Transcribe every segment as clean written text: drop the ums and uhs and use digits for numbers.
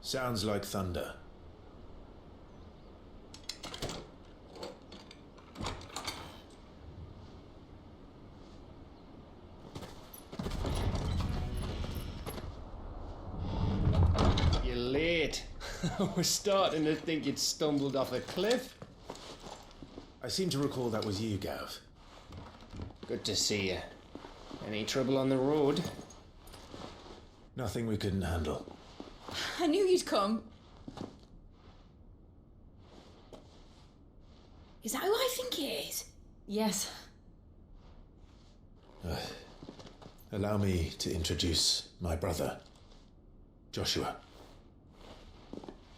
Sounds like thunder. You're late. We're starting to think you'd stumbled off a cliff. I seem to recall that was you, Gav. Good to see you. Any trouble on the road? Nothing we couldn't handle. I knew you'd come. Is that who I think it is? Yes. Allow me to introduce my brother, Joshua.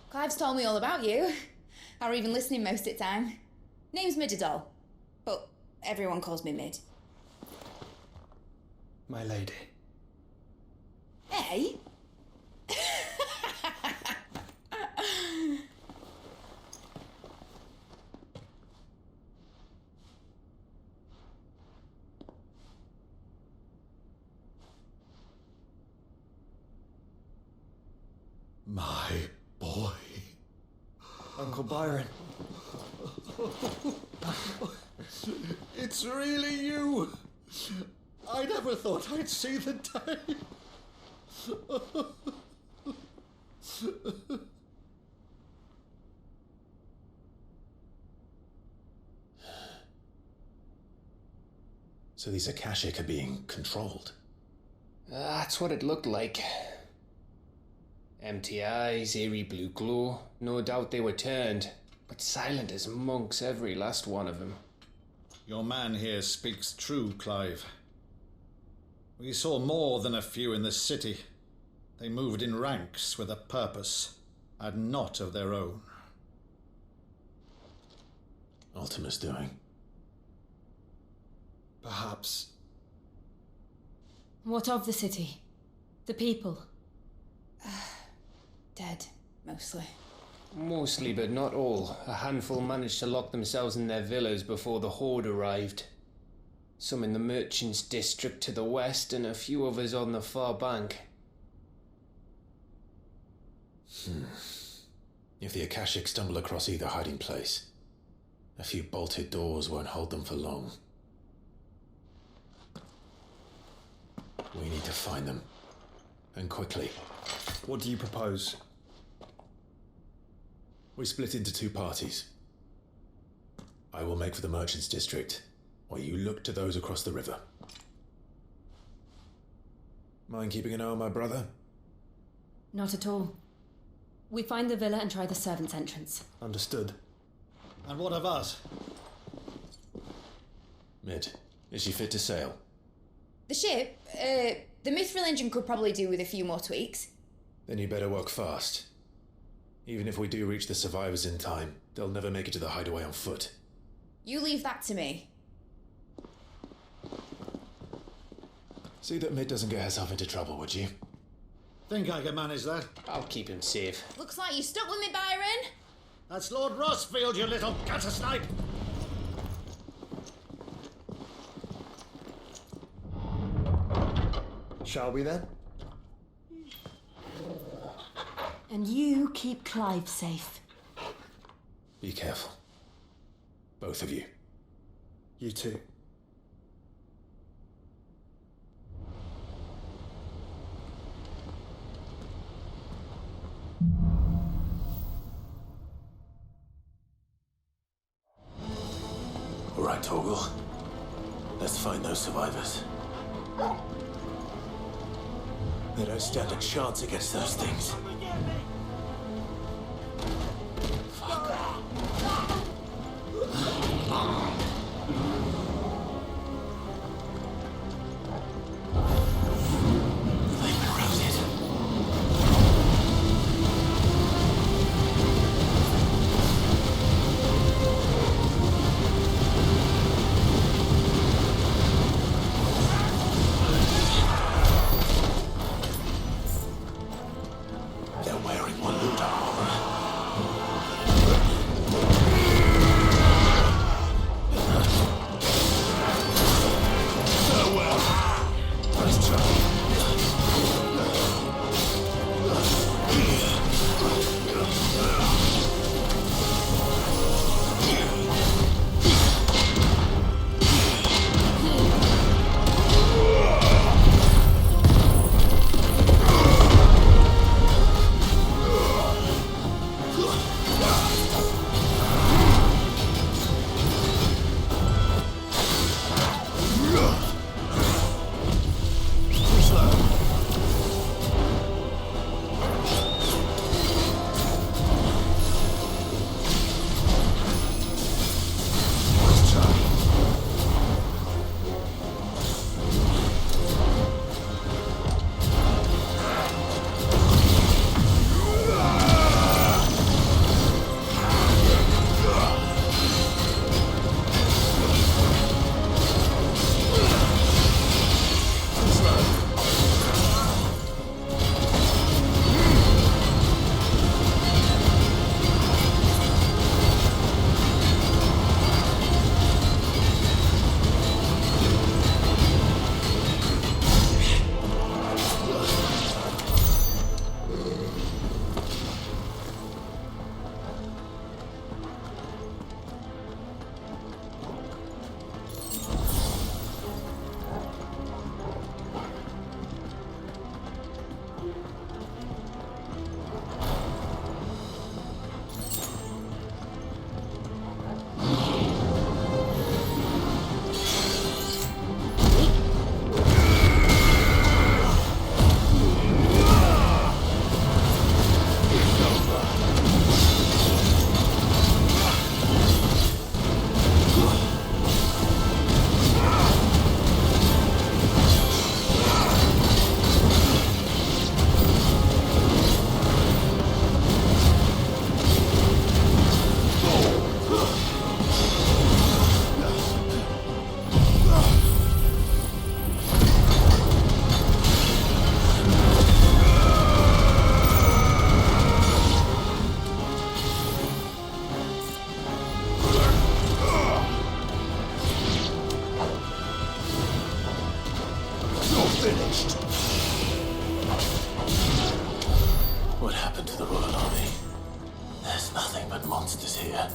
Clive's told me all about you. Or even listening most of the time. Name's Midadol, but everyone calls me Mid. My lady. Hey? My boy. Uncle Byron. It's really you. I never thought I'd see the day. So these Akashic are being controlled. That's what it looked like. Empty eyes, eerie blue glow. No doubt they were turned, but silent as monks, every last one of them. Your man here speaks true, Clive. We saw more than a few in the city. They moved in ranks with a purpose, and not of their own. Ultima's doing. Perhaps. What of the city? The people? Dead, mostly. Mostly, but not all. A handful managed to lock themselves in their villas before the Horde arrived. Some in the Merchants' District to the west, and a few others on the far bank. If the Akashic stumble across either hiding place, a few bolted doors won't hold them for long. We need to find them. And quickly. What do you propose? We split into two parties. I will make for the Merchants' District, while you look to those across the river. Mind keeping an eye on my brother? Not at all. We find the villa and try the servants' entrance. Understood. And what of us? Mid, is she fit to sail? The ship, the Mithril engine could probably do with a few more tweaks. Then you better work fast. Even if we do reach the survivors in time, they'll never make it to the hideaway on foot. You leave that to me. See that Mid doesn't get herself into trouble, would you? Think I can manage that? I'll keep him safe. Looks like you stuck with me, Byron. That's Lord Rossfield, you little gutter snipe! Shall we then? And you keep Clive safe. Be careful. Both of you. You too. All right, Torgal. Let's find those survivors. They don't stand a chance against those things. happened to the Royal Army? There's nothing but monsters here.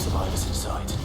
survivors in sight.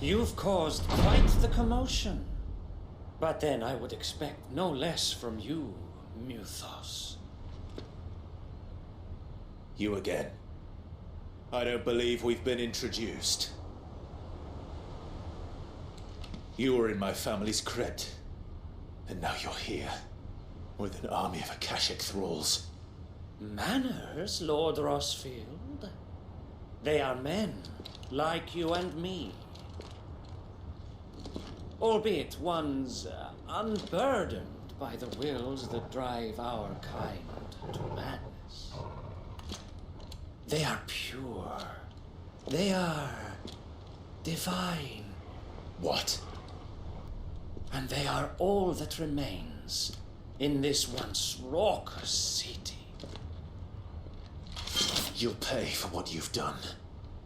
You've caused quite the commotion. But then I would expect no less from you, Muthos. You again. I don't believe we've been introduced. You were in my family's crypt, and now you're here, with an army of Akashic thralls. Manners, Lord Rossfield? They are men, like you and me. Albeit ones unburdened by the wills that drive our kind to madness. They are pure. They are divine. What? And they are all that remains in this once raucous city. You'll pay for what you've done.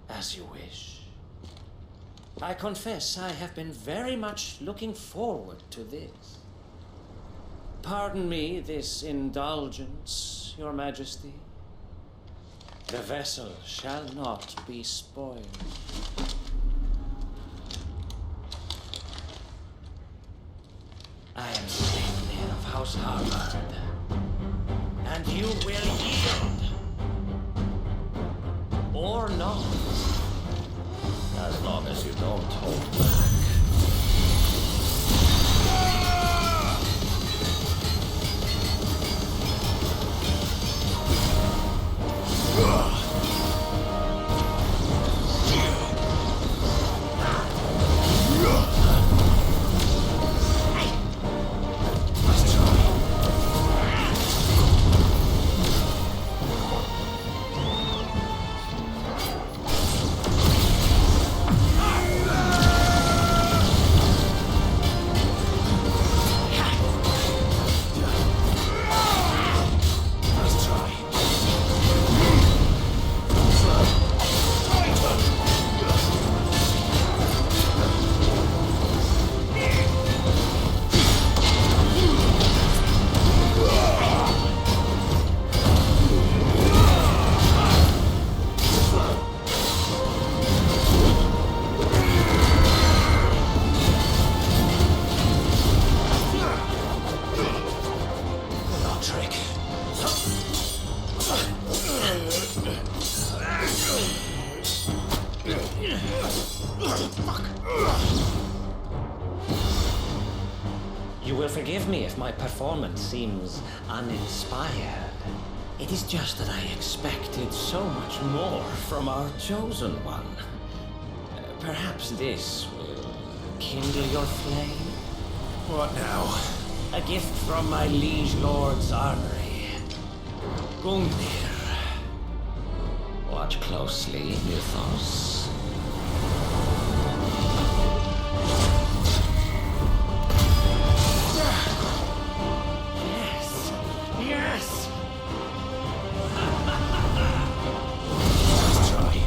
As you wish. I confess I have been very much looking forward to this. Pardon me this indulgence, Your Majesty. The vessel shall not be spoiled. I am Sleipnir of House Harvard, and you will yield. Or not. As long as you don't hold back. You will forgive me if my performance seems uninspired. It is just that I expected so much more from our chosen one. Perhaps this will kindle your flame? What now? A gift from my liege lord's armory. Gungnir. Watch closely, Mythos. Yes! Yes! Let's try.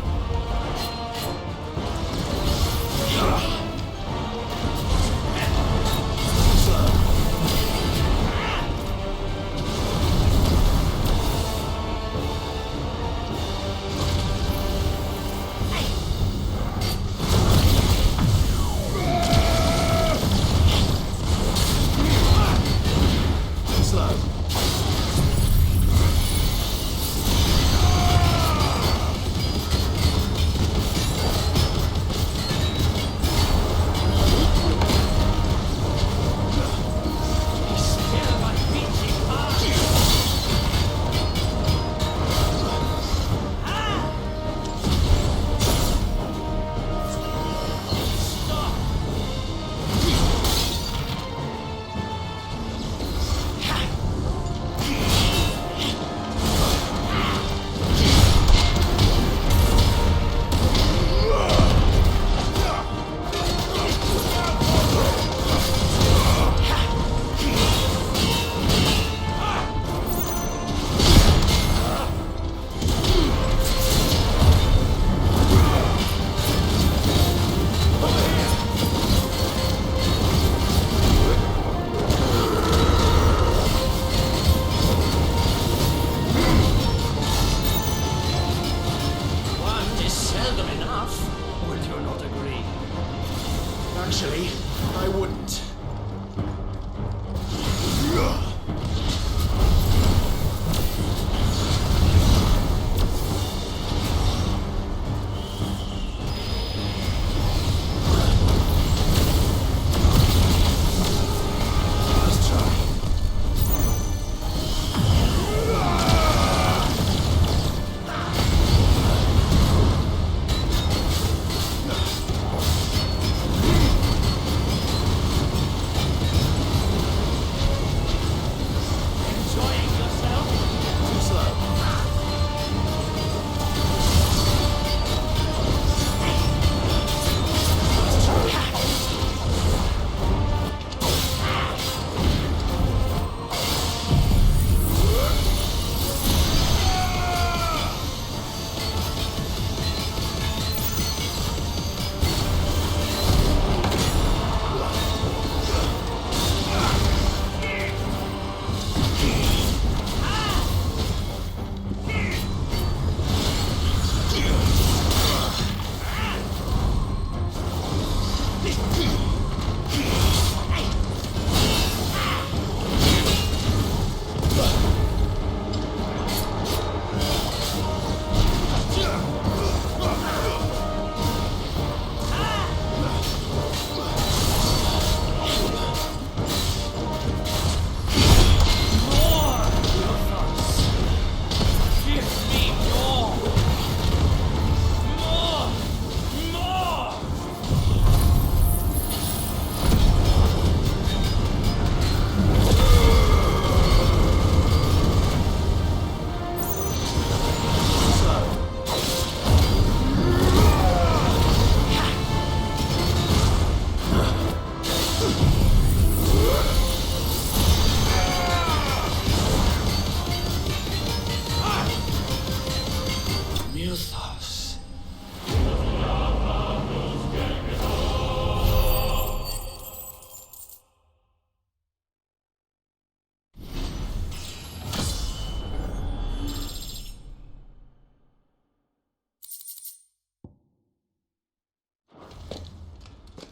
Actually, I wouldn't. Let's try.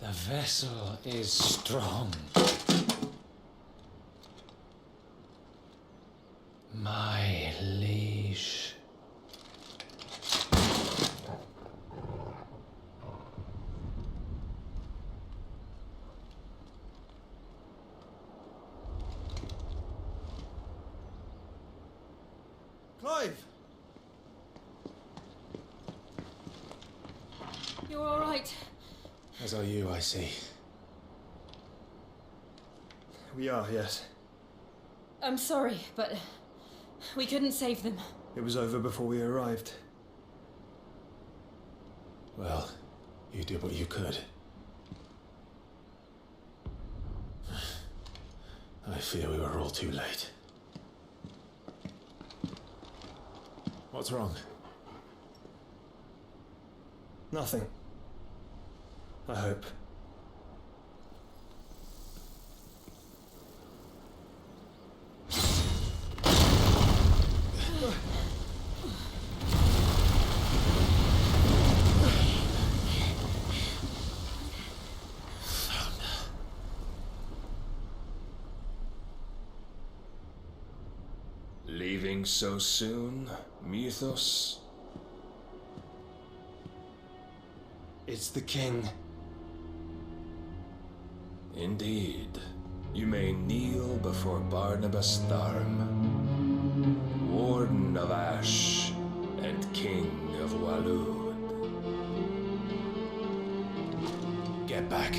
The vessel is strong. My liege. Clive! You're all right. As are you, I see. We are, yes. I'm sorry, but we couldn't save them. It was over before we arrived. Well, you did what you could. I fear we were all too late. What's wrong? Nothing. I hope. Leaving so soon, Mythos? It's the king. Indeed. You may kneel before Barnabas Tharm, Warden of Ash and King of Walud. Get back.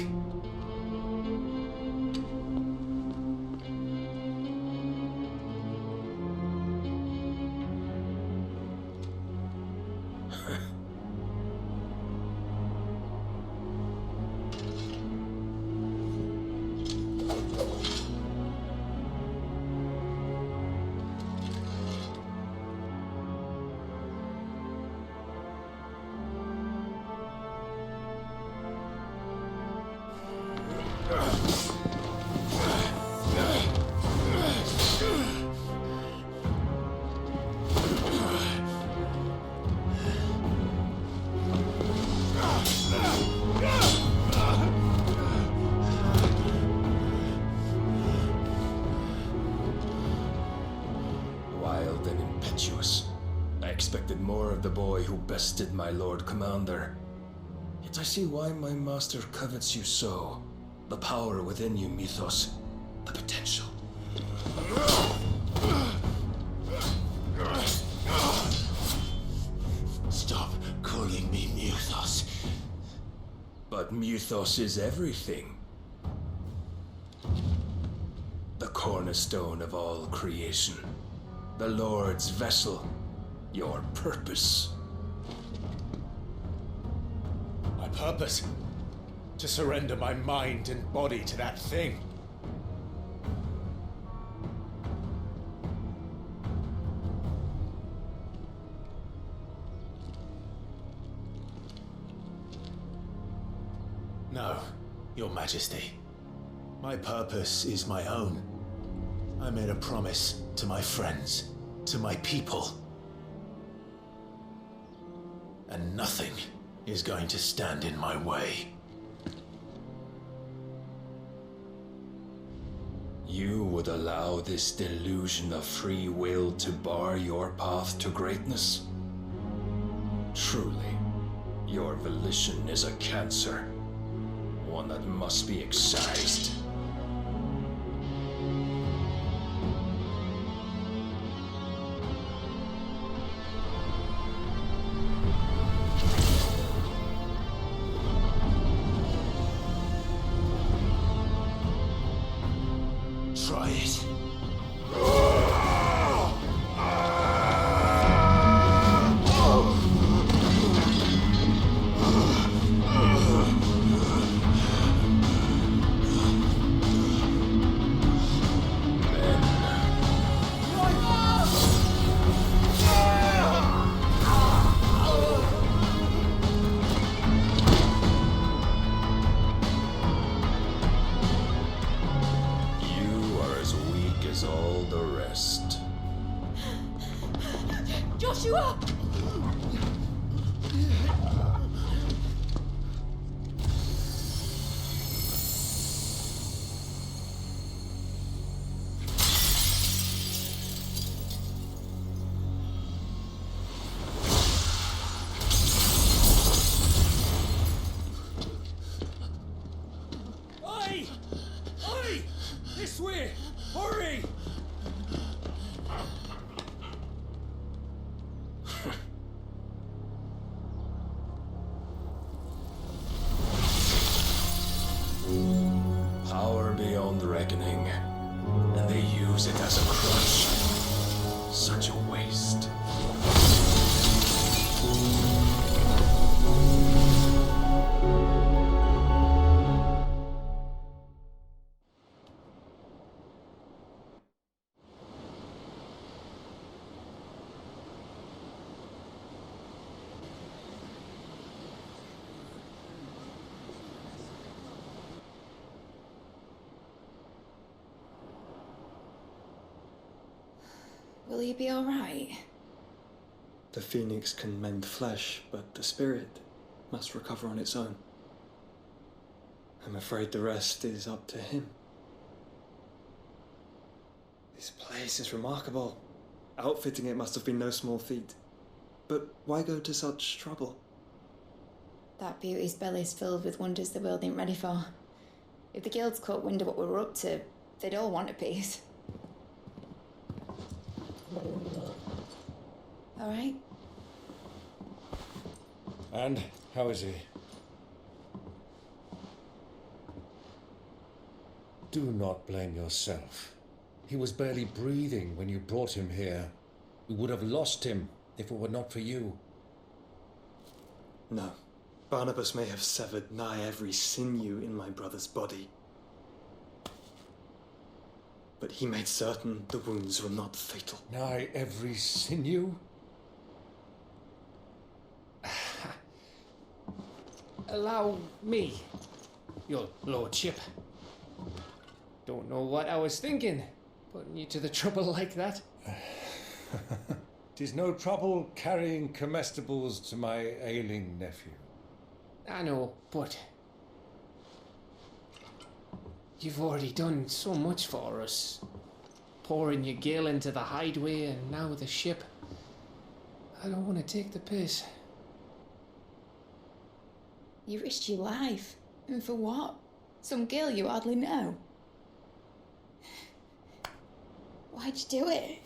Wild and impetuous. I expected more of the boy who bested my Lord Commander. Yet I see why my master covets you so. The power within you, Mythos. The potential. Stop calling me Mythos. But Mythos is everything. The cornerstone of all creation. The Lord's vessel. Your purpose. My purpose? To surrender my mind and body to that thing. No, Your Majesty. My purpose is my own. I made a promise to my friends, to my people. And nothing is going to stand in my way. You would allow this delusion of free will to bar your path to greatness? Truly, your volition is a cancer, one that must be excised. Try it. You are as weak as all the rest. Joshua! Power beyond reckoning, and they use it as a crutch. Such a waste. Will he be alright? The phoenix can mend flesh, but the spirit must recover on its own. I'm afraid the rest is up to him. This place is remarkable. Outfitting it must have been no small feat. But why go to such trouble? That beauty's belly's filled with wonders the world ain't ready for. If the guilds caught wind of what we were up to, they'd all want a piece. All right? And how is he? Do not blame yourself. He was barely breathing when you brought him here. We would have lost him if it were not for you. No. Barnabas may have severed nigh every sinew in my brother's body. But he made certain the wounds were not fatal. Nigh every sinew? Allow me, your lordship. Don't know what I was thinking, putting you to the trouble like that. 'Tis no trouble carrying comestibles to my ailing nephew. I know, but you've already done so much for us. Pouring your gale into the hideaway and now the ship. I don't want to take the piss. You risked your life. And for what? Some girl you hardly know. Why'd you do it?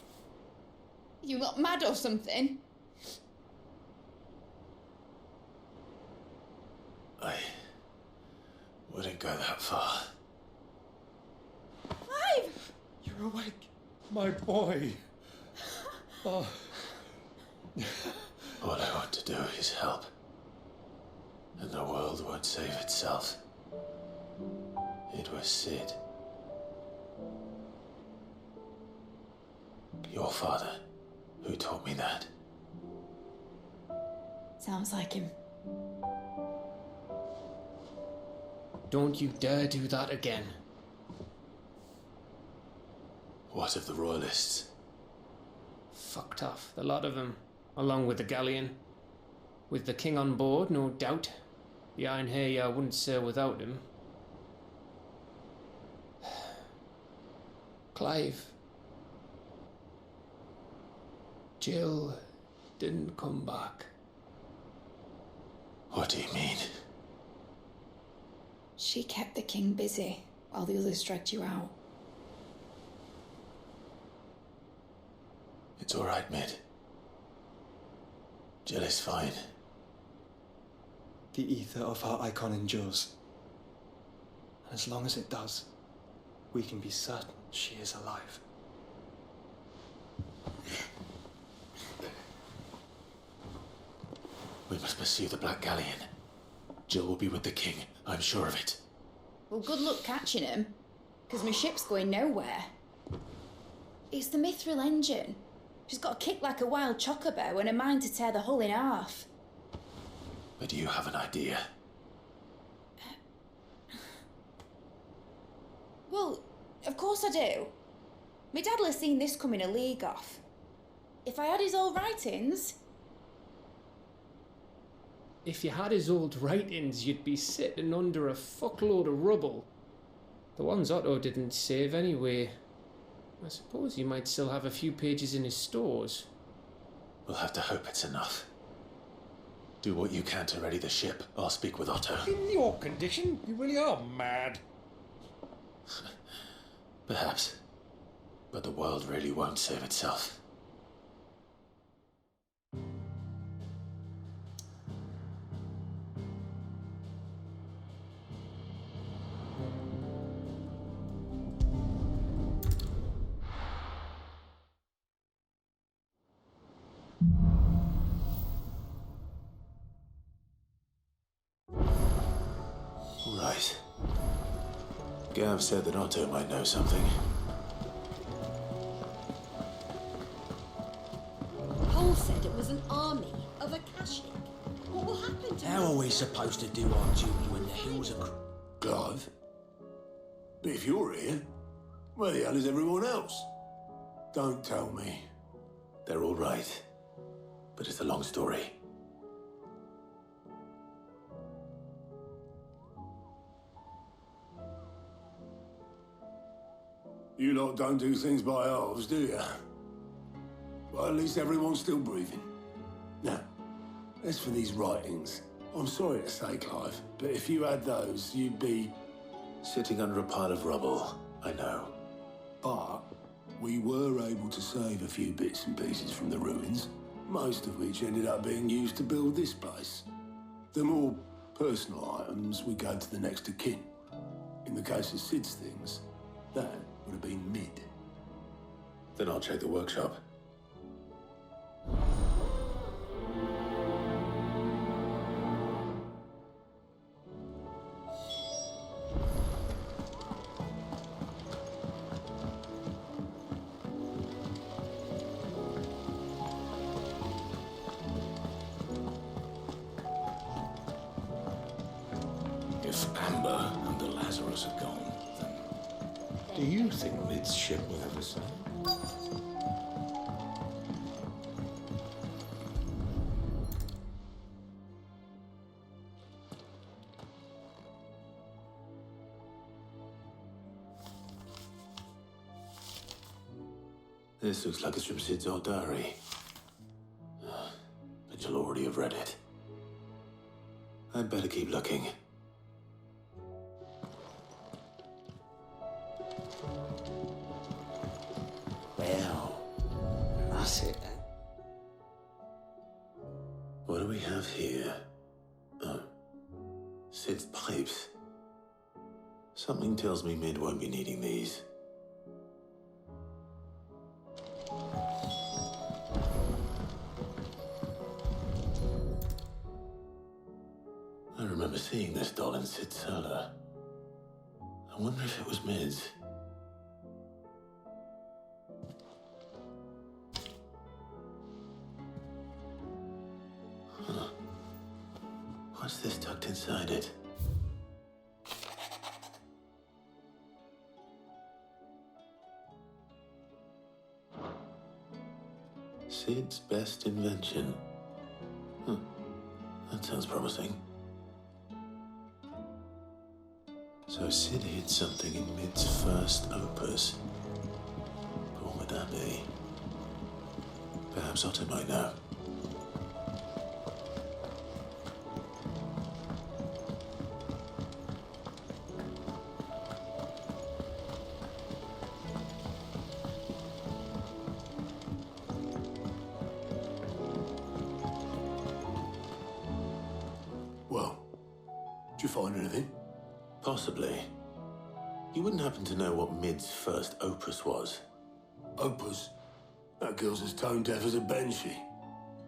You got mad or something? I wouldn't go that far. Clive! You're awake, my boy. Oh. All I want to do is help. And the world won't save itself. It was Sid. Your father, who taught me that. Sounds like him. Don't you dare do that again. What of the royalists? Fucked off, the lot of them, along with the galleon. With the king on board, no doubt. The Iron Hair wouldn't sail without him. Clive. Jill didn't come back. What do you mean? She kept the king busy while the others dragged you out. It's all right, Mid. Jill is fine. The ether of her icon endures. And as long as it does, we can be certain she is alive. We must pursue the Black Galleon. Jill will be with the king, I'm sure of it. Well, good luck catching him, because my ship's going nowhere. It's the Mithril engine. She's got a kick like a wild chocobo and a mind to tear the hull in half. But do you have an idea? Well, of course I do. My dad'll have seen this coming a league off. If I had his old writings... If you had his old writings, you'd be sitting under a fuckload of rubble. The ones Otto didn't save anyway. I suppose he might still have a few pages in his stores. We'll have to hope it's enough. Do what you can to ready the ship. I'll speak with Otto. In your condition, you really are mad. Perhaps. But the world really won't save itself. Gav said that Otto might know something. Paul said it was an army of Akashic. What will happen to How are we supposed to do our duty when the hills are... Clive? But if you're here, where the hell is everyone else? Don't tell me. They're all right. But it's a long story. You lot don't do things by halves, do you? Well, at least everyone's still breathing. Now, as for these writings, I'm sorry to say, Clive, but if you had those, you'd be... sitting under a pile of rubble, I know. But we were able to save a few bits and pieces from the ruins, most of which ended up being used to build this place. The more personal items we go to the next of kin. In the case of Sid's things, that would have been mid. Then I'll check the workshop. If Amber and the Lazarus are gone, then do you think Mid's ship will ever sail? This looks like it's from Sid's old diary. But you'll already have read it. I'd better keep looking. Well, that's it then. What do we have here? Oh. Sid's pipes. Something tells me Mid won't be needing these. I remember seeing this doll in Sid's cellar. I wonder if it was Mid's. Huh. What's this tucked inside it? Sid's best invention. Huh. That sounds promising. So Sid hid something in Mid's first opus. But what would that be? Perhaps Otto might know. Well, did you find anything? Possibly. You wouldn't happen to know what Mid's first opus was? Opus? That girl's as tone deaf as a banshee.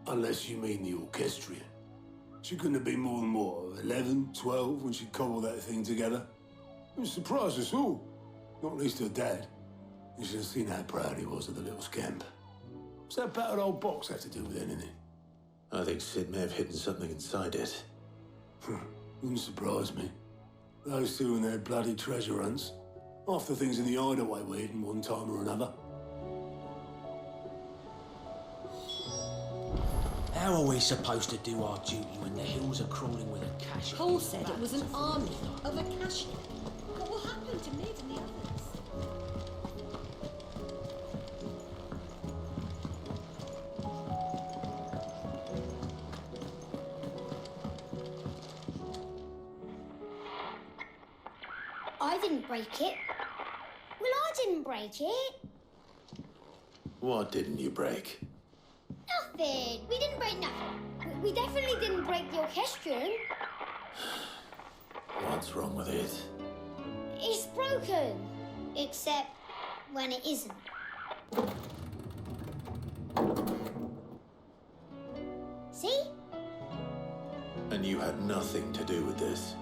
Unless you mean the orchestrion. She couldn't have been more than, what, 11, 12 when she cobbled that thing together? It surprised us all. Not least her dad. You should have seen how proud he was of the little scamp. What's that battered old box have to do with anything? I think Sid may have hidden something inside it. Wouldn't surprise me. Those two and their bloody treasure hunts. Half the things in the hideaway were hidden one time or another. How are we supposed to do our duty when the hills are crawling with Akashic? Paul said it was an army of Akashic. What will happen to Mid and the others? I didn't break it. Well, I didn't break it. What didn't you break? Nothing. We didn't break nothing. We definitely didn't break the orchestrion. What's wrong with it? It's broken. Except when it isn't. See? And you had nothing to do with this?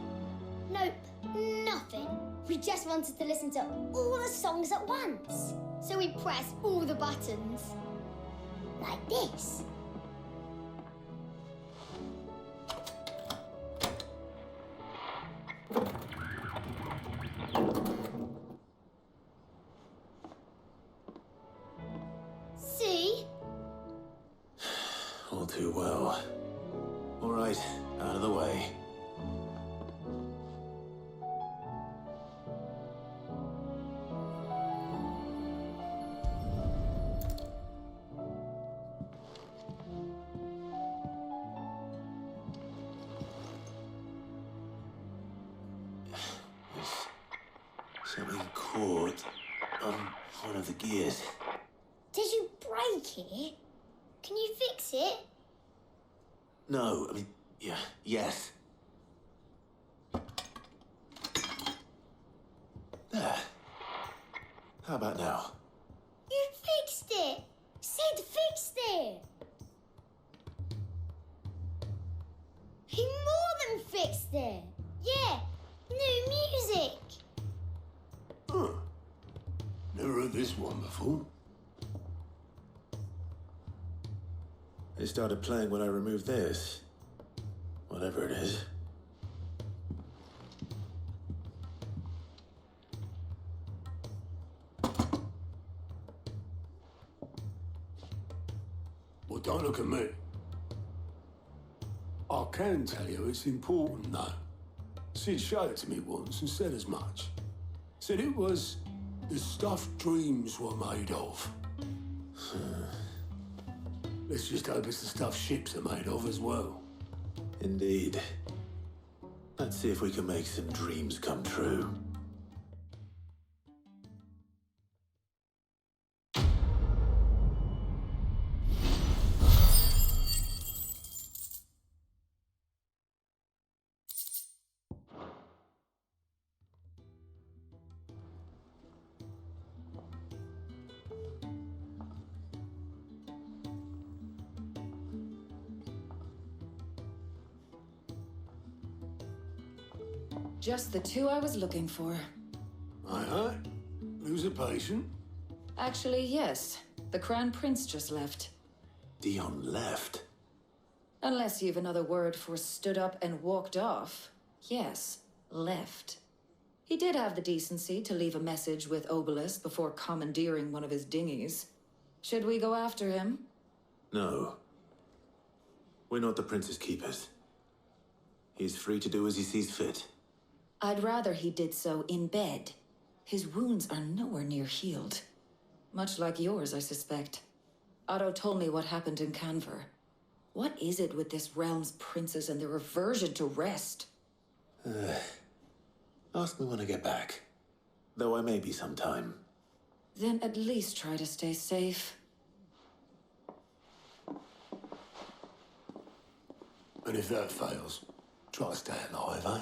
Nope. Nothing. We just wanted to listen to all the songs at once. So we pressed all the buttons. Like this. See? All too well. All right, out of the way. Something caught on one of the gears. Did you break it? Can you fix it? No, I mean, yeah, yes. There. How about now? You fixed it! Sid fixed it! He more than fixed it! Yeah, new music! Huh. Never heard this one before. It started playing when I removed this. Whatever it is. Well, don't look at me. I can tell you it's important, though. Sid showed it to me once and said as much. Said it was the stuff dreams were made of. Let's just hope it's the stuff ships are made of as well. Indeed. Let's see if we can make some dreams come true. Just the two I was looking for. Aye. Lose a patient? Actually, yes. The Crown Prince just left. Dion left? Unless you've another word for stood up and walked off. Yes, left. He did have the decency to leave a message with Obelisk before commandeering one of his dinghies. Should we go after him? No. We're not the Prince's keepers. He's free to do as he sees fit. I'd rather he did so in bed. His wounds are nowhere near healed. Much like yours, I suspect. Otto told me what happened in Canver. What is it with this realm's princes and their aversion to rest? Ask me when I get back. Though I may be sometime. Then at least try to stay safe. And if that fails, try to stay alive, eh?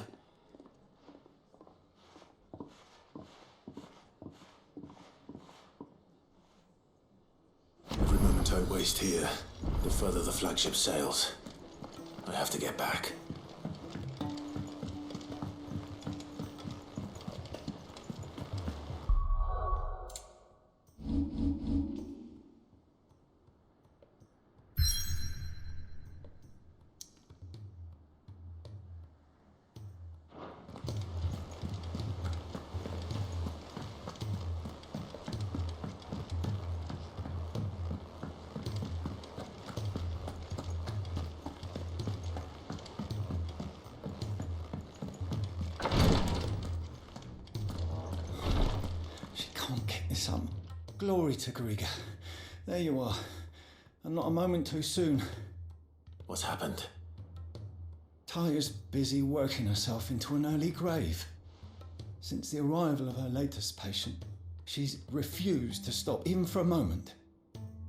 Every moment I waste here, the further the flagship sails. I have to get back. Glory to Griga. There you are. And not a moment too soon. What's happened? Talia's busy working herself into an early grave. Since the arrival of her latest patient, she's refused to stop, even for a moment.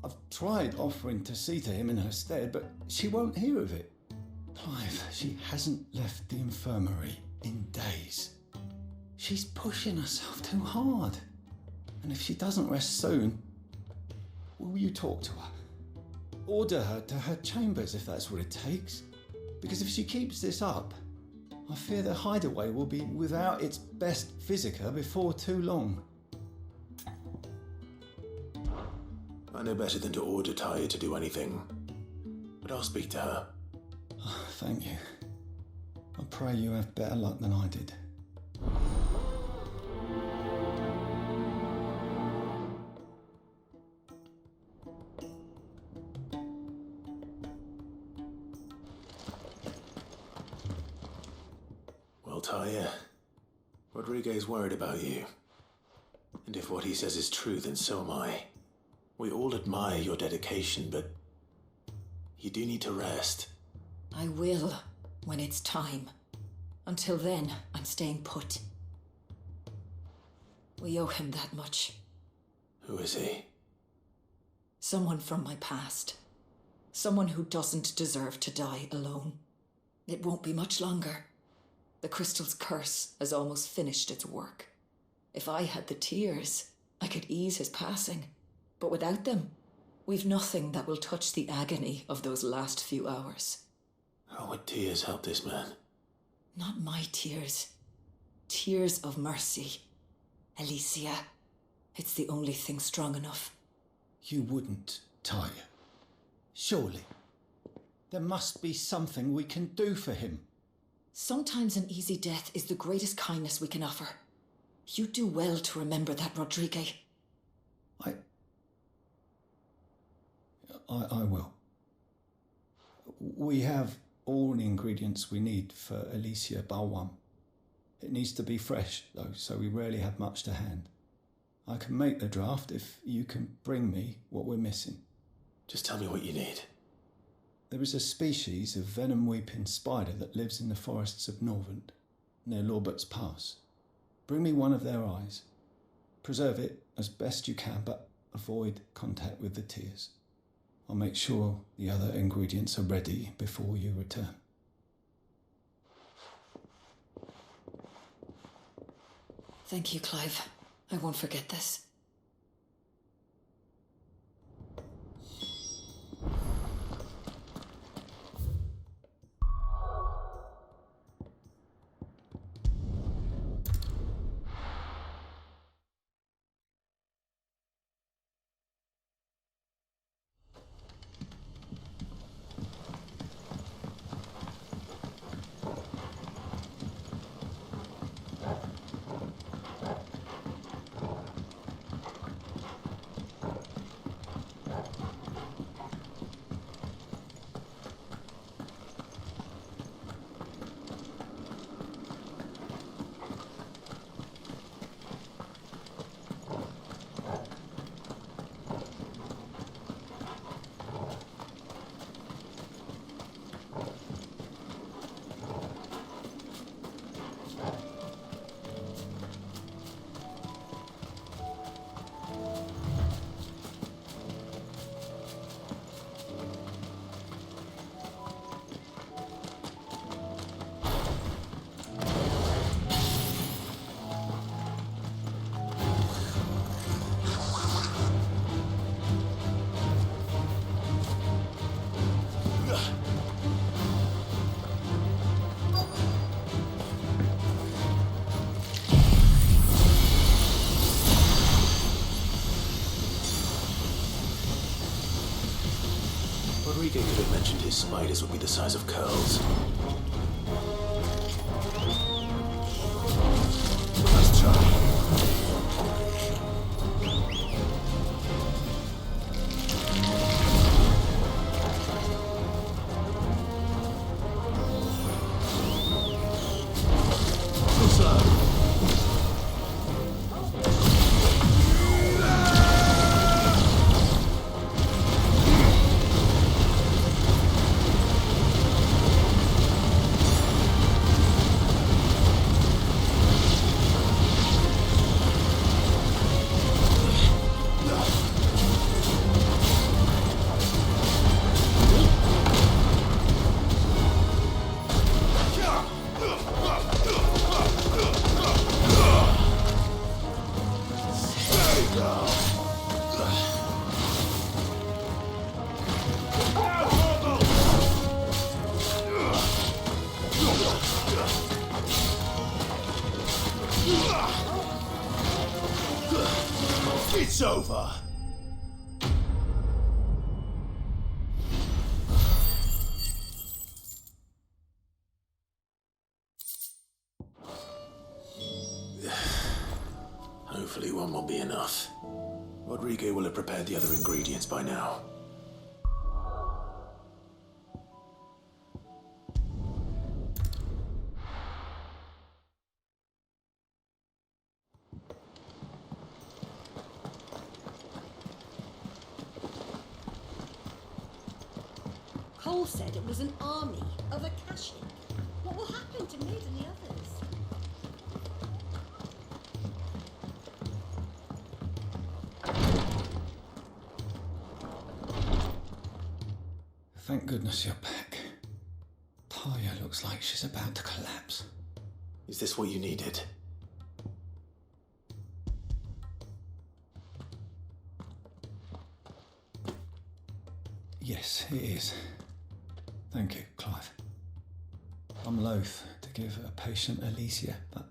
I've tried offering to see to him in her stead, but she won't hear of it. Clive, she hasn't left the infirmary in days. She's pushing herself too hard. And if she doesn't rest soon, will you talk to her? Order her to her chambers if that's what it takes. Because if she keeps this up, I fear the hideaway will be without its best physica before too long. I know better than to order Taya to do anything, but I'll speak to her. Thank you. I pray you have better luck than I did. Well, Taya, Rodriguez worried about you. And if what he says is true, then so am I. We all admire your dedication, but you do need to rest. I will, when it's time. Until then, I'm staying put. We owe him that much. Who is he? Someone from my past. Someone who doesn't deserve to die alone. It won't be much longer. The crystal's curse has almost finished its work. If I had the tears, I could ease his passing. But without them, we've nothing that will touch the agony of those last few hours. How would tears help this man? Not my tears. Tears of mercy. Alicia, it's the only thing strong enough. You wouldn't, Taya. Surely. There must be something we can do for him. Sometimes an easy death is the greatest kindness we can offer. You do well to remember that, Rodriguez. I will. We have all the ingredients we need for Alicia Balwam. It needs to be fresh, though, so we rarely have much to hand. I can make the draft if you can bring me what we're missing. Just tell me what you need. There is a species of venom-weeping spider that lives in the forests of Norvent, near Lorbert's Pass. Bring me one of their eyes. Preserve it as best you can, but avoid contact with the tears. I'll make sure the other ingredients are ready before you return. Thank you, Clive. I won't forget this. Rodriguez could have mentioned his spiders would be the size of curls. Let's try. It's over. Hopefully one will be enough. Rodrigo will have prepared the other ingredients by now. Cole said it was an army of Akashic. What will happen to Mid and the others? Thank goodness you're back. Talia looks like she's about to collapse. Is this what you needed? Yes, it is. Thank you, Clive. I'm loath to give a patient Alicia, but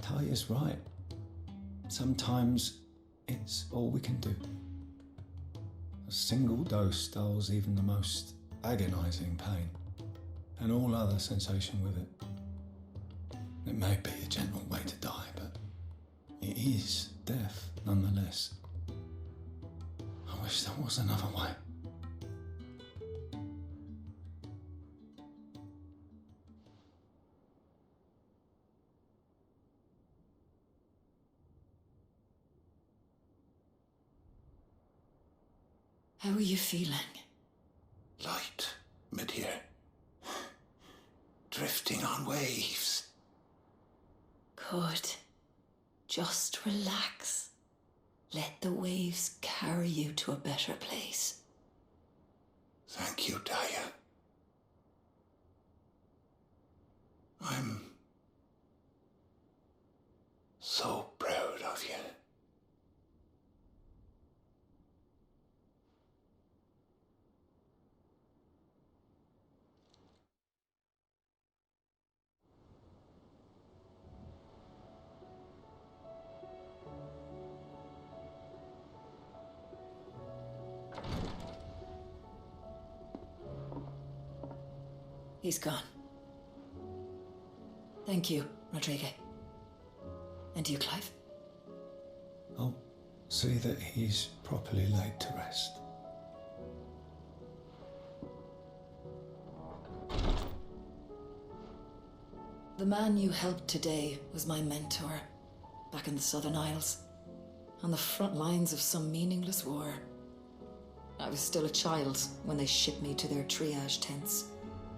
Talia's right. Sometimes it's all we can do. A single dose dulls even the most agonizing pain, and all other sensation with it. It may be a gentle way to die, but it is death nonetheless. I wish there was another way. How are you feeling? Light, mid-here. Drifting on waves. Good. Just relax. Let the waves carry you to a better place. Thank you, Talia. I'm so proud of you. He's gone. Thank you, Rodrigo. And you, Clive? I'll see that he's properly laid to rest. The man you helped today was my mentor, back in the Southern Isles, on the front lines of some meaningless war. I was still a child when they shipped me to their triage tents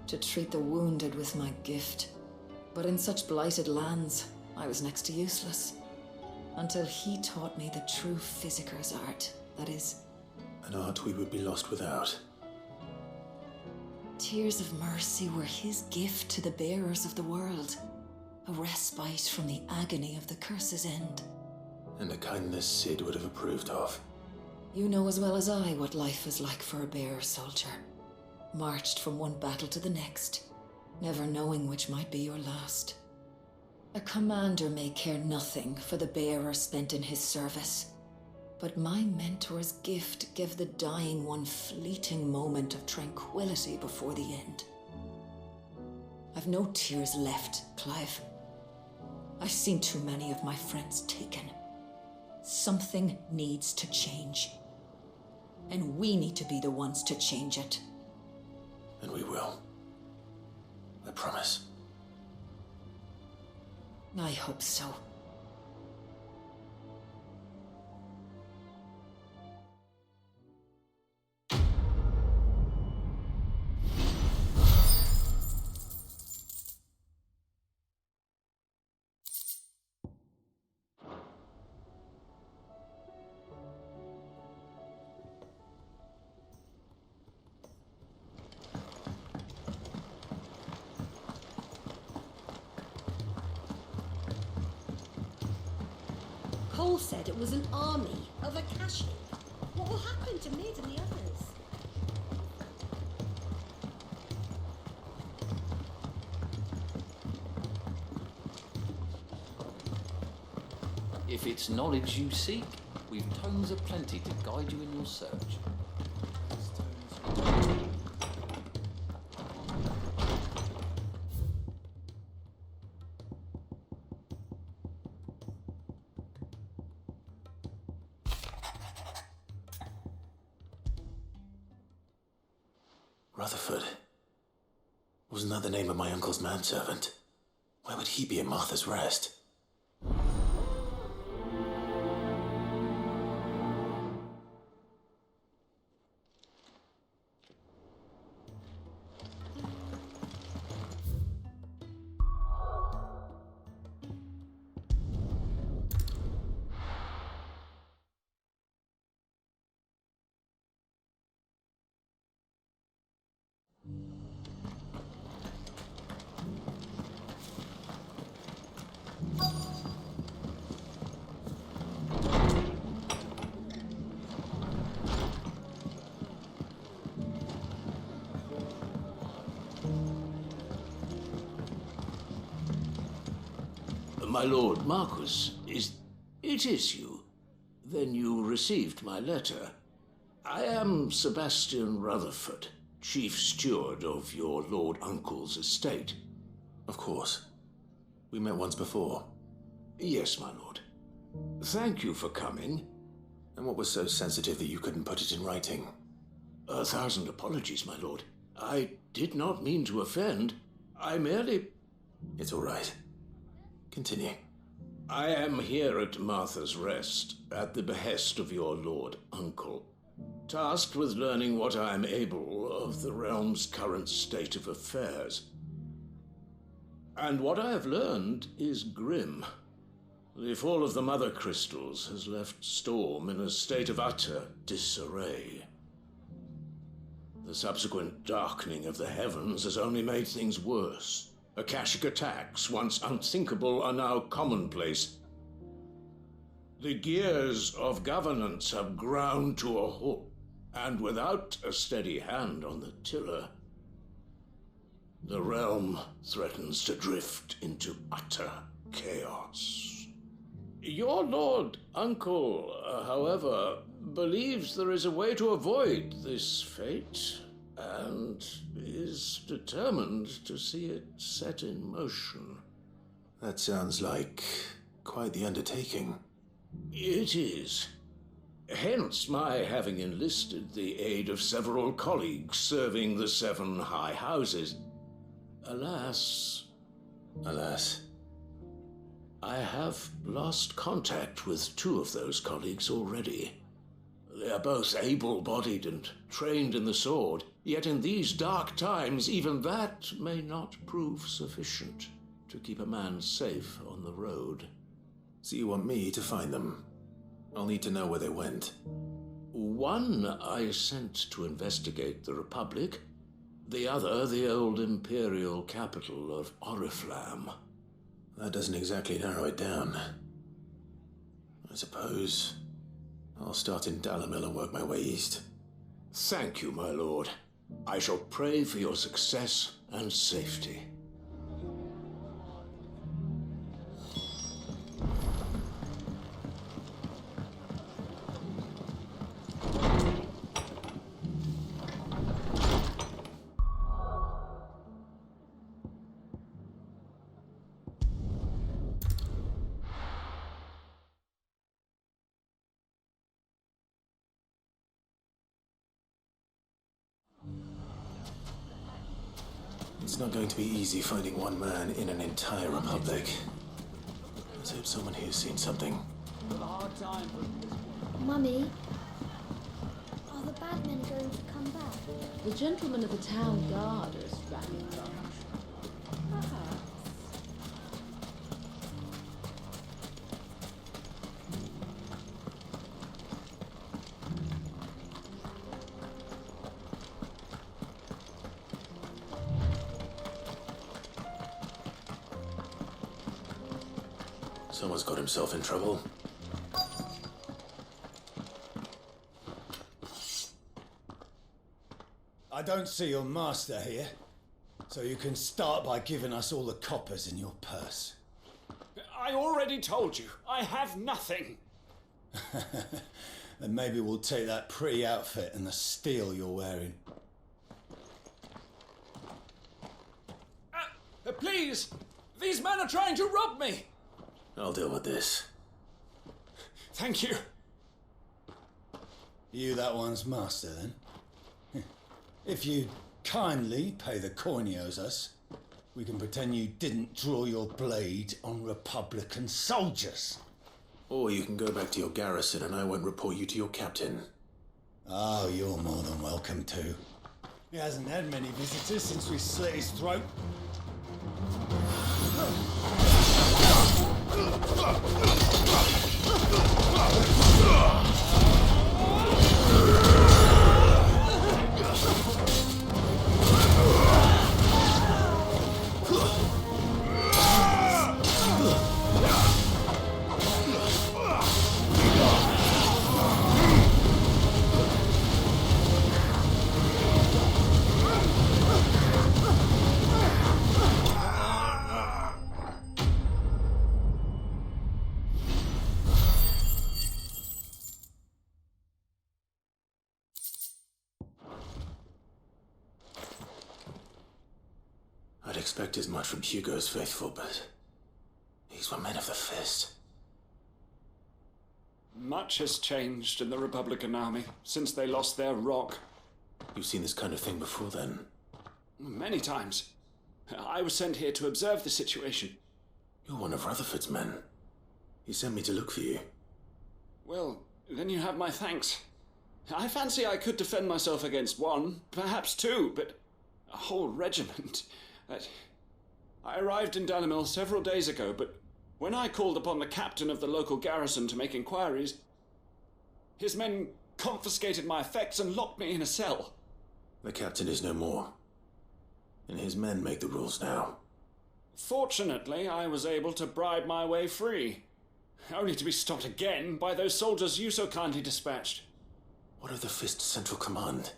to treat the wounded with my gift. But in such blighted lands, I was next to useless, until he taught me the true physicker's art, that is. An art we would be lost without. Tears of mercy were his gift to the bearers of the world, a respite from the agony of the curse's end. And a kindness Sid would have approved of. You know as well as I what life is like for a bearer soldier. Marched from one battle to the next, never knowing which might be your last. A commander may care nothing for the bearer spent in his service, but my mentor's gift gave the dying one fleeting moment of tranquility before the end. I've no tears left, Clive. I've seen too many of my friends taken. Something needs to change. And we need to be the ones to change it. And we will. I promise. I hope so. Cole said it was an army of Akashic. What will happen to Mid and the others? If it's knowledge you seek, we've tomes aplenty to guide you in your search. Rutherford. Wasn't that the name of my uncle's manservant? Why would he be at Martha's Rest? My lord Marquis, it is you? Then you received my letter. I am Sebastian Rutherford, chief steward of your lord uncle's estate. Of course. We met once before. Yes, my lord. Thank you for coming. And what was so sensitive that you couldn't put it in writing? 1,000 apologies, my lord. I did not mean to offend. I merely... It's all right. Continue. I am here at Martha's Rest, at the behest of your lord uncle, tasked with learning what I am able of the realm's current state of affairs. And what I have learned is grim. The fall of the Mother Crystals has left Storm in a state of utter disarray. The subsequent darkening of the heavens has only made things worse. Akashic attacks, once unthinkable, are now commonplace. The gears of governance have ground to a halt, and without a steady hand on the tiller, the realm threatens to drift into utter chaos. Your lord uncle, however, believes there is a way to avoid this fate, and is determined to see it set in motion. That sounds like quite the undertaking. It is. Hence my having enlisted the aid of several colleagues serving the 7 high houses. Alas, I have lost contact with 2 of those colleagues already. They are both able-bodied and trained in the sword, yet in these dark times even that may not prove sufficient to keep a man safe on the road. So you want me to find them? I'll need to know where they went. One I sent to investigate the Republic, the other the old imperial capital of Oriflamme. That doesn't exactly narrow it down. I suppose I'll start in Dalamil and work my way east. Thank you, my lord. I shall pray for your success and safety. It's not going to be easy finding one man in an entire republic. Let's hope someone here's seen something. Mummy, are the bad men going to come back? The gentlemen of the town guard are strapping bunch. Perhaps. Someone's got himself in trouble. I don't see your master here, so you can start by giving us all the coppers in your purse. I already told you, I have nothing. Then maybe we'll take that pretty outfit and the steel you're wearing. Please! These men are trying to rob me! I'll deal with this. Thank you. You that one's master, then? If you kindly pay the coin he owes us, we can pretend you didn't draw your blade on Republican soldiers. Or you can go back to your garrison and I won't report you to your captain. Oh, you're more than welcome to. He hasn't had many visitors since we slit his throat. I'd expect as much from Hugo's faithful, but these were men of the fist. Much has changed in the Republican army since they lost their rock. You've seen this kind of thing before, then? Many times. I was sent here to observe the situation. You're one of Rutherford's men. He sent me to look for you. Well, then you have my thanks. I fancy I could defend myself against one, perhaps two, but a whole regiment... I arrived in Danimel several days ago, but when I called upon the captain of the local garrison to make inquiries, his men confiscated my effects and locked me in a cell. The captain is no more, and his men make the rules now. Fortunately, I was able to bribe my way free, only to be stopped again by those soldiers you so kindly dispatched. What of the Fist's Central Command?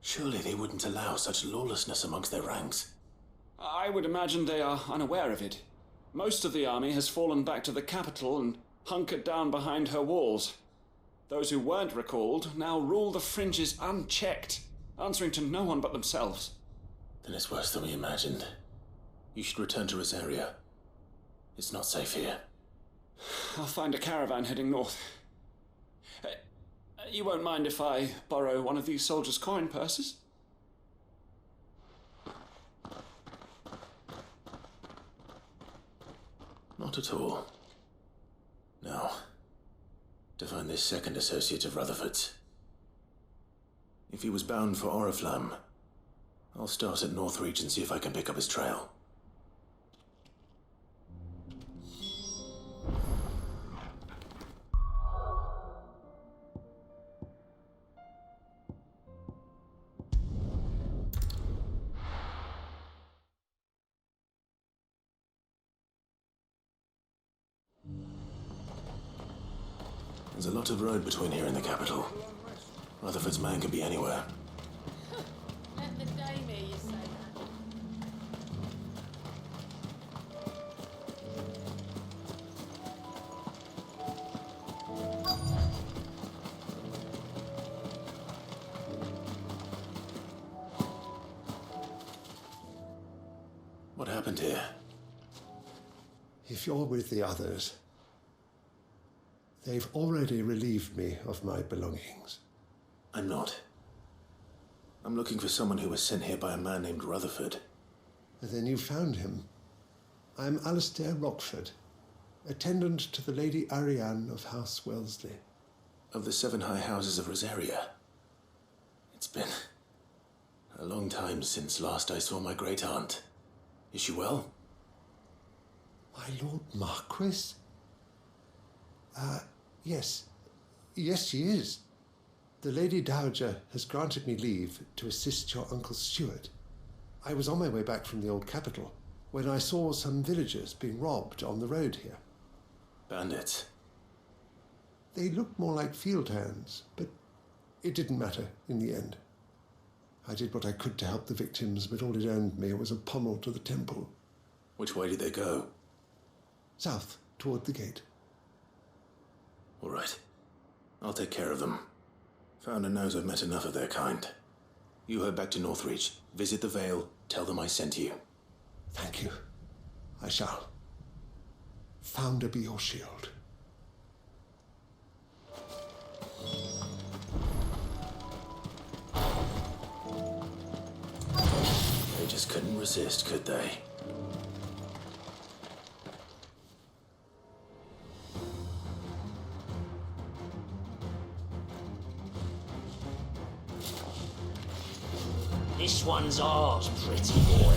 Surely they wouldn't allow such lawlessness amongst their ranks. I would imagine they are unaware of it. Most of the army has fallen back to the capital and hunkered down behind her walls. Those who weren't recalled now rule the fringes unchecked, answering to no one but themselves. Then it's worse than we imagined. You should return to Rosaria. It's not safe here. I'll find a caravan heading north. You won't mind if I borrow one of these soldiers' coin purses? Not at all. Now, to find this second associate of Rutherford's. If he was bound for Oriflamme, I'll start at Northreach and see if I can pick up his trail. There's a lot of road between here and the capital. Rutherford's man could be anywhere. Let the dame hear you say that. What happened here? If you're with the others, they've already relieved me of my belongings. I'm not. I'm looking for someone who was sent here by a man named Rutherford. Then you found him. I'm Alistair Rockford, attendant to the Lady Ariane of House Wellesley. Of the 7 high houses of Rosaria. It's been a long time since last I saw my great-aunt. Is she well? My Lord Marquis? Yes. Yes, she is. The Lady Dowager has granted me leave to assist your Uncle Stuart. I was on my way back from the old capital when I saw some villagers being robbed on the road here. Bandits? They looked more like field hands, but it didn't matter in the end. I did what I could to help the victims, but all it earned me was a pommel to the temple. Which way did they go? South, toward the gate. All right. I'll take care of them. Founder knows I've met enough of their kind. You head back to Northreach, visit the Vale, tell them I sent you. Thank you. I shall. Founder be your shield. They just couldn't resist, could they? This one's ours, pretty boy.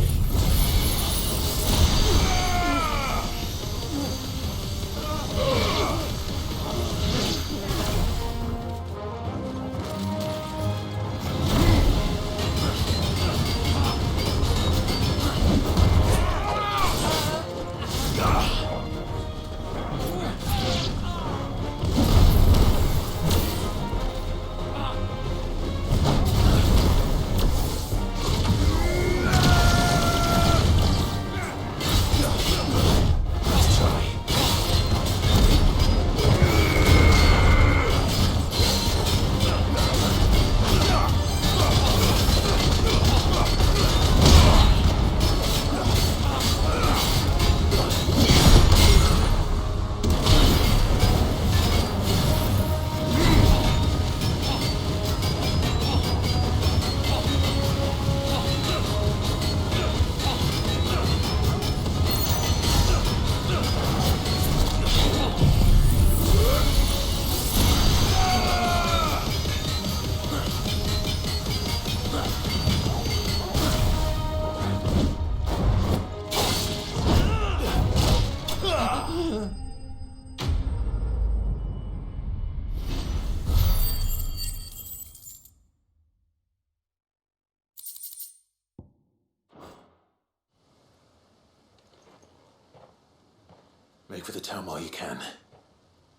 Make for the town while you can.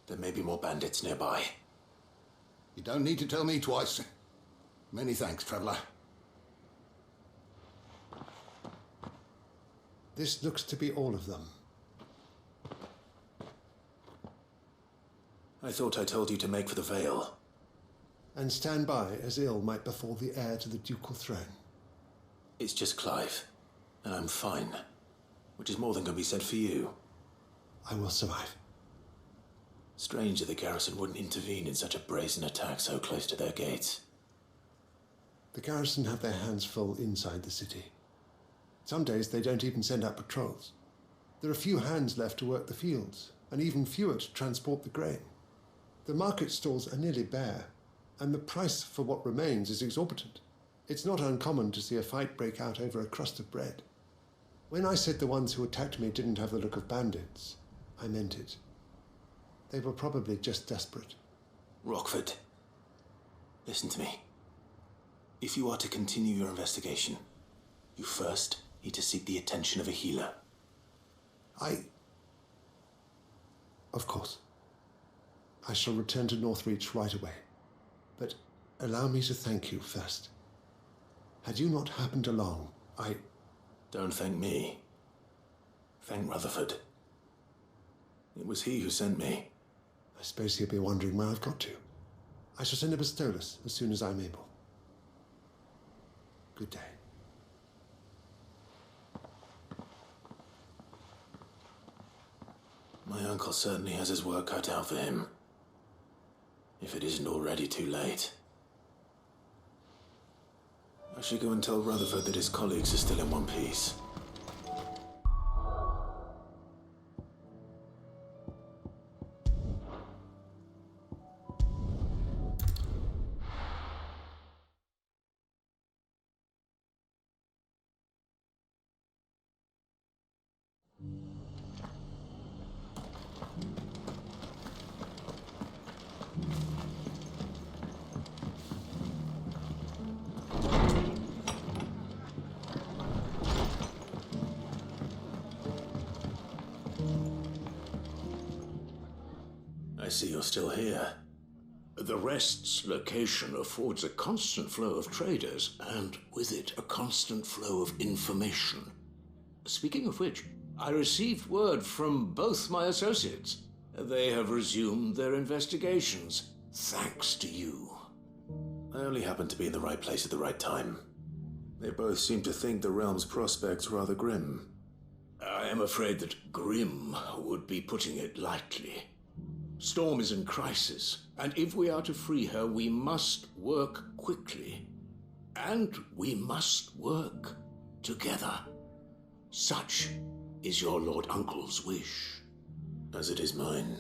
There may be more bandits nearby. You don't need to tell me twice. Many thanks, traveler. This looks to be all of them. I thought I told you to make for the Vale. And stand by as ill might befall the heir to the ducal throne. It's just Clive, and I'm fine. Which is more than can be said for you. I will survive. Strange that the garrison wouldn't intervene in such a brazen attack so close to their gates. The garrison have their hands full inside the city. Some days they don't even send out patrols. There are few hands left to work the fields, and even fewer to transport the grain. The market stalls are nearly bare, and the price for what remains is exorbitant. It's not uncommon to see a fight break out over a crust of bread. When I said the ones who attacked me didn't have the look of bandits, I meant it. They were probably just desperate. Rockford, listen to me. If you are to continue your investigation, you first need to seek the attention of a healer. Of course. I shall return to Northreach right away. But allow me to thank you first. Had you not happened along, Don't thank me. Thank Rutherford. It was he who sent me. I suppose he'll be wondering where I've got to. I shall send a Pistolus as soon as I'm able. Good day. My uncle certainly has his work cut out for him. If it isn't already too late. I should go and tell Rutherford that his colleagues are still in one piece. I see you're still here. The Rest's location affords a constant flow of traders, and with it, a constant flow of information. Speaking of which, I received word from both my associates. They have resumed their investigations, thanks to you. I only happened to be in the right place at the right time. They both seem to think the realm's prospects rather grim. I am afraid that grim would be putting it lightly. Storm is in crisis, and if we are to free her, we must work quickly. And we must work together. Such is your Lord Uncle's wish. As it is mine.